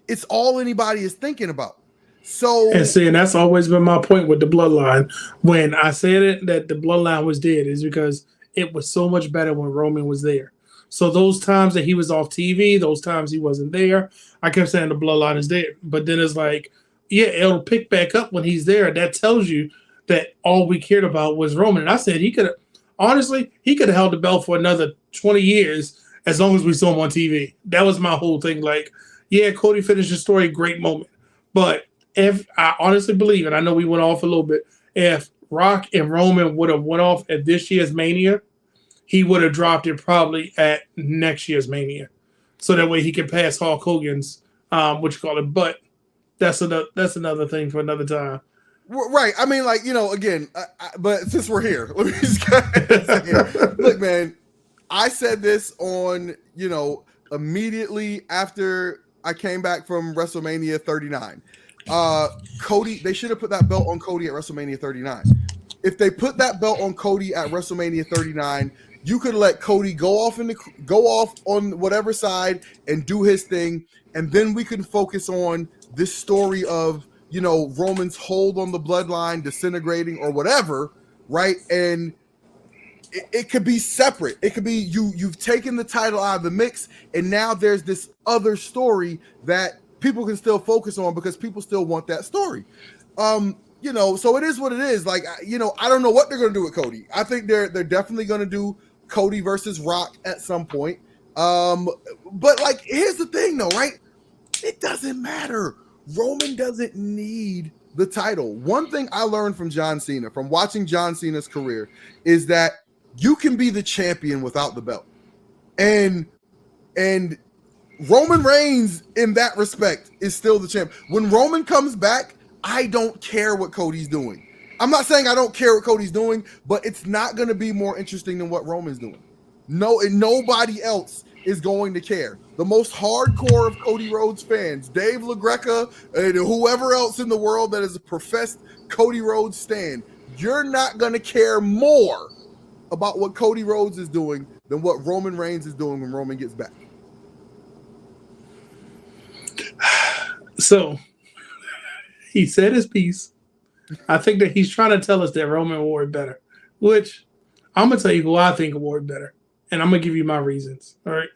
it's all anybody is thinking about. So, and that's always been my point with the bloodline. When I said it, that the bloodline was dead, is because it was so much better when Roman was there. So those times that he was off TV, those times he wasn't there, I kept saying the bloodline is dead. But then it's like, yeah, it'll pick back up when he's there. That tells you that all we cared about was Roman. And I said he could have held the belt for another 20 years as long as we saw him on TV. That was my whole thing. Like, yeah, Cody finished the story, great moment. But if I honestly believe, and I know we went off a little bit, if Rock and Roman would have went off at this year's Mania, he would have dropped it probably at next year's Mania. So that way he can pass Hulk Hogan's, but that's another thing for another time. Right. I mean, again, but since we're here, let me just look, man, I said this on, immediately after I came back from WrestleMania 39. Cody, they should have put that belt on Cody at WrestleMania 39. If they put that belt on Cody at WrestleMania 39, you could let Cody go off on whatever side and do his thing, and then we can focus on this story of, Roman's hold on the bloodline disintegrating or whatever, right? And it could be separate. It could be you've taken the title out of the mix, and now there's this other story that people can still focus on because people still want that story. So it is what it is. Like, I don't know what they're going to do with Cody. I think they're definitely going to do Cody versus Rock at some point. But here's the thing though, right? It doesn't matter. Roman doesn't need the title. One thing I learned from John Cena, from watching John Cena's career, is that you can be the champion without the belt. And Roman Reigns, in that respect, is still the champ. When Roman comes back, I don't care what Cody's doing. I'm not saying I don't care what Cody's doing, but it's not going to be more interesting than what Roman's doing. No, and nobody else is going to care. The most hardcore of Cody Rhodes fans, Dave LaGreca, and whoever else in the world that is a professed Cody Rhodes stan, you're not going to care more about what Cody Rhodes is doing than what Roman Reigns is doing when Roman gets back. So he said his piece. I think that he's trying to tell us that Roman wore it better, which I'm going to tell you who I think wore it better. And I'm going to give you my reasons. All right.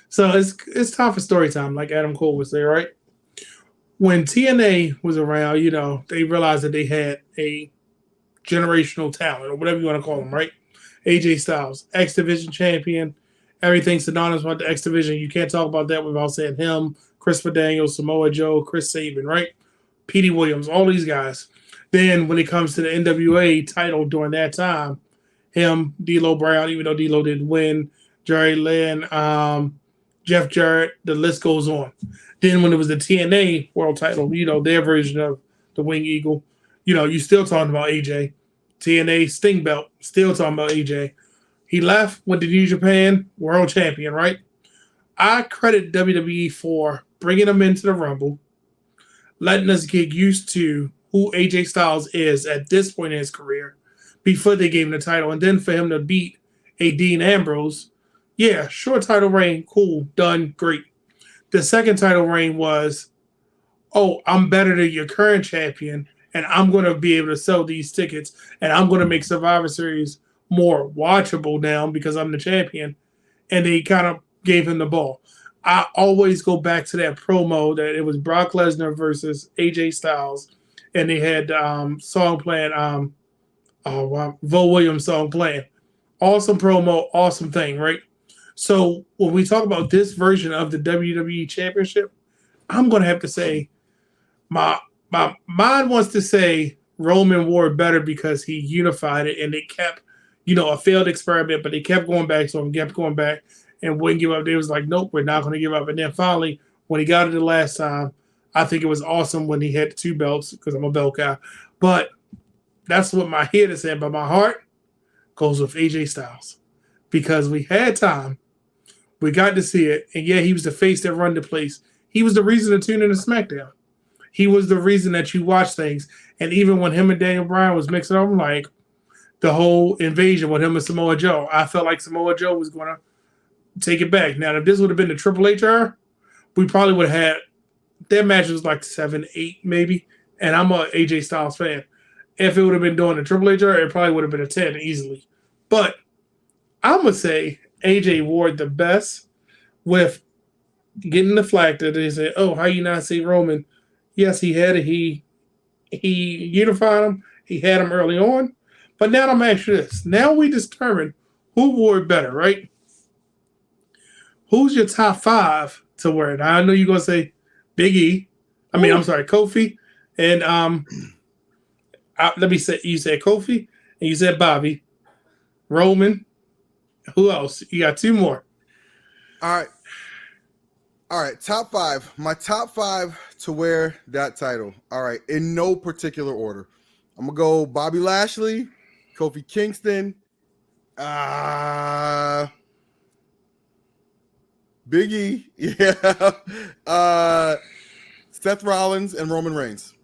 So it's time for story time, like Adam Cole would say, right? when TNA was around, they realized that they had a generational talent or whatever you want to call them, right? AJ Styles, X Division champion. Everything's synonymous with the X Division. You can't talk about that without saying him, Christopher Daniels, Samoa Joe, Chris Sabin, right? Petey Williams, all these guys. Then when it comes to the NWA title during that time, him, D'Lo Brown, even though D'Lo didn't win, Jerry Lynn, Jeff Jarrett, the list goes on. Then when it was the TNA world title, their version of the Wing Eagle, you still talking about AJ. TNA Sting Belt, still talking about AJ. He left, went to New Japan, world champion, right? I credit WWE for bringing him into the Rumble, letting us get used to who AJ Styles is at this point in his career before they gave him the title. And then for him to beat a Dean Ambrose, yeah, short title reign, cool, done, great. The second title reign was, oh, I'm better than your current champion, and I'm going to be able to sell these tickets, and I'm going to make Survivor Series more watchable now because I'm the champion. And they kind of gave him the ball. I always go back to that promo that it was Brock Lesnar versus AJ Styles, and they had song playing, Vo Williams song playing. Awesome promo, awesome thing, right? So when we talk about this version of the WWE Championship, I'm going to have to say my mind wants to say Roman wore it better because he unified it, and they kept, a failed experiment, but they kept going back to him, kept going back, and wouldn't give up. They was like, nope, we're not going to give up. And then finally, when he got it the last time, I think it was awesome when he had the 2 belts because I'm a belt guy. But that's what my head is saying. But my heart goes with AJ Styles because we had time. We got to see it. And yeah, he was the face that run the place. He was the reason to tune into SmackDown. He was the reason that you watch things. And even when him and Daniel Bryan was mixing up, like the whole invasion with him and Samoa Joe, I felt like Samoa Joe was going to take it back. Now, if this would have been the Triple H era, we probably would have had their match was like 7, 8 maybe. And I'm a AJ Styles fan. If it would have been during the Triple H era, it probably would have been a 10 easily. But I'm going to say AJ wore the best with getting the flack that they said, oh, how you not see Roman? Yes, he had it. He unified him. He had him early on. But now I'm asking this. Now we determine who wore it better, right? Who's your top 5 to wear it? I know you're going to say Big E. Kofi. And let me say, you said Kofi and you said Bobby. Roman. Who else? You got 2 more. All right. Top 5. My top 5 to wear that title. All right. In no particular order. I'm going to go Bobby Lashley, Kofi Kingston, Big E, yeah, Seth Rollins, and Roman Reigns.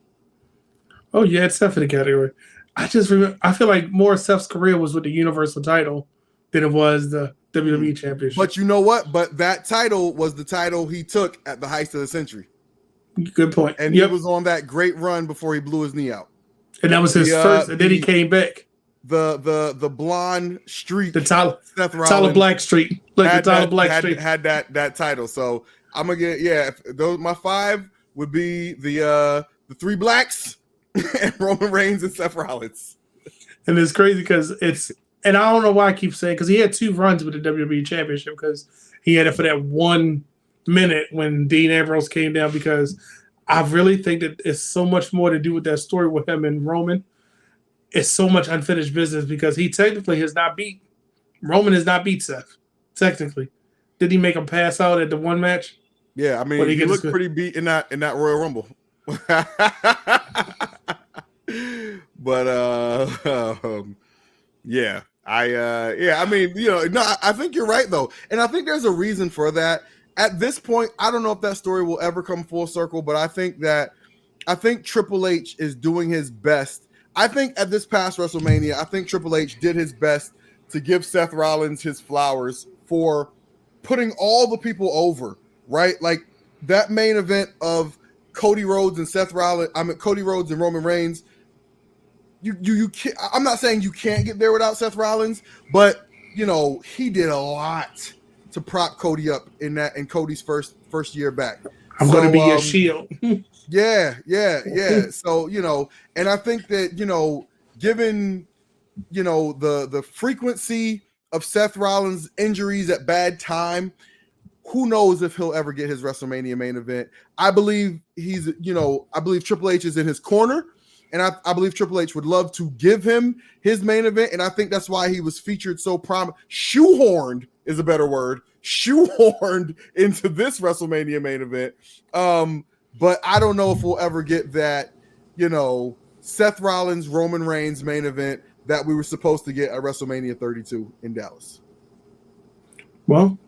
Oh, yeah, it's Seth in the category. I just remember, I feel like more Seth's career was with the Universal title than it was the WWE Championship. But you know what? But that title was the title he took at the height of the century. Good point. And he was on that great run before he blew his knee out. And that was his first, and then he came back. The blonde streak, the Tyler Black streak, had that title. So I'm gonna get my 5 would be the 3 blacks and Roman Reigns and Seth Rollins. And it's crazy because and I don't know why I keep saying, because he had 2 runs with the WWE Championship, because he had it for that 1 minute when Dean Ambrose came down, because I really think that it's so much more to do with that story with him and Roman. It's so much unfinished business because he technically has not beat Roman has not beat Seth. Technically, did he make him pass out at the 1 match? Yeah, I mean, he looked pretty beat in that Royal Rumble. But yeah, I mean, I think you're right though, and I think there's a reason for that. At this point, I don't know if that story will ever come full circle, but I think Triple H is doing his best. I think at this past WrestleMania, I think Triple H did his best to give Seth Rollins his flowers for putting all the people over, right? Like that main event of Cody Rhodes and Cody Rhodes and Roman Reigns. You can't, I'm not saying you can't get there without Seth Rollins, but he did a lot to prop Cody up in Cody's first year back. I'm going to be your shield. Yeah. So, and I think that, given, the frequency of Seth Rollins' injuries at bad time, who knows if he'll ever get his WrestleMania main event. I believe I believe Triple H is in his corner, and I believe Triple H would love to give him his main event, and I think that's why he was featured so shoehorned is a better word, shoehorned into this WrestleMania main event. But I don't know if we'll ever get that, Seth Rollins, Roman Reigns main event that we were supposed to get at WrestleMania 32 in Dallas. Well,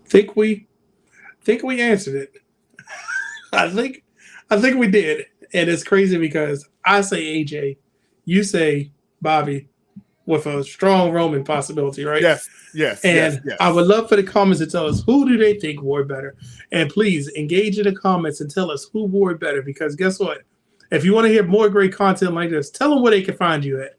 think we answered it. I think we did. And it's crazy because I say AJ, you say Bobby, with a strong Roman possibility, right? Yes. And I would love for the comments to tell us who do they think wore better. And please engage in the comments and tell us who wore better, because guess what? If you want to hear more great content like this, tell them where they can find you at.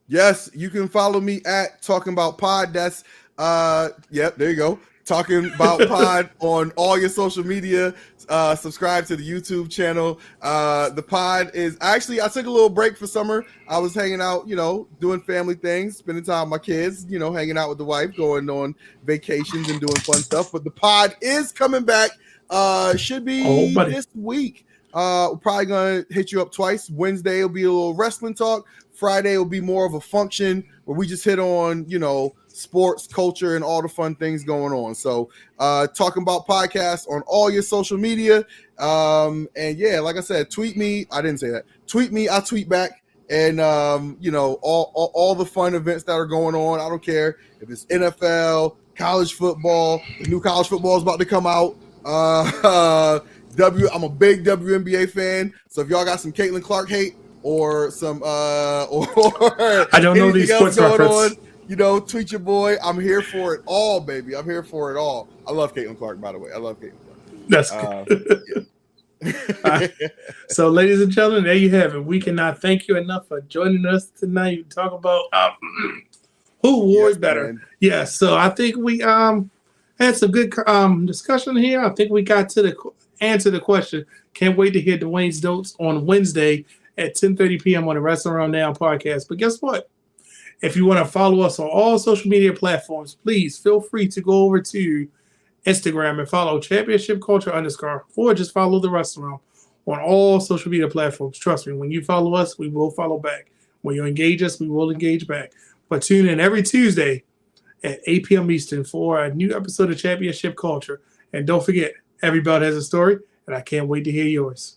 Yes, you can follow me at Talking About Pod. That's there you go. Talking About Pod on all your social media. Subscribe to the YouTube channel. The pod is I took a little break for summer. I was hanging out, doing family things, spending time with my kids, hanging out with the wife, going on vacations and doing fun stuff. But the pod is coming back. Should be this week. We're probably gonna hit you up twice. Wednesday will be a little wrestling talk. Friday will be more of a function where we just hit on, sports, culture, and all the fun things going on. So Talking About Podcast on all your social media. And yeah, like I said, tweet me. I didn't say that. Tweet me, I tweet back. And all the fun events that are going on. I don't care if it's NFL, college football. The new college football is about to come out. I'm a big WNBA fan. So if y'all got some Caitlin Clark hate or some or I don't know these sports references. Tweet your boy. I'm here for it all, baby. I'm here for it all. I love Caitlin Clark, by the way. I love Caitlin Clark. That's good. Right. So, ladies and gentlemen, there you have it. We cannot thank you enough for joining us tonight to talk about who wore better. Man. Yeah, so I think we had some good discussion here. I think we got to answer the question. Can't wait to hear Dwayne's notes on Wednesday at 10:30 p.m. on the Wrestling Around Now podcast. But guess what? If you want to follow us on all social media platforms, please feel free to go over to Instagram and follow Championship Culture _ or just follow the Wrestling Around on all social media platforms. Trust me, when you follow us, we will follow back. When you engage us, we will engage back. But tune in every Tuesday at 8 p.m. Eastern for a new episode of Championship Culture. And don't forget, every belt has a story, and I can't wait to hear yours.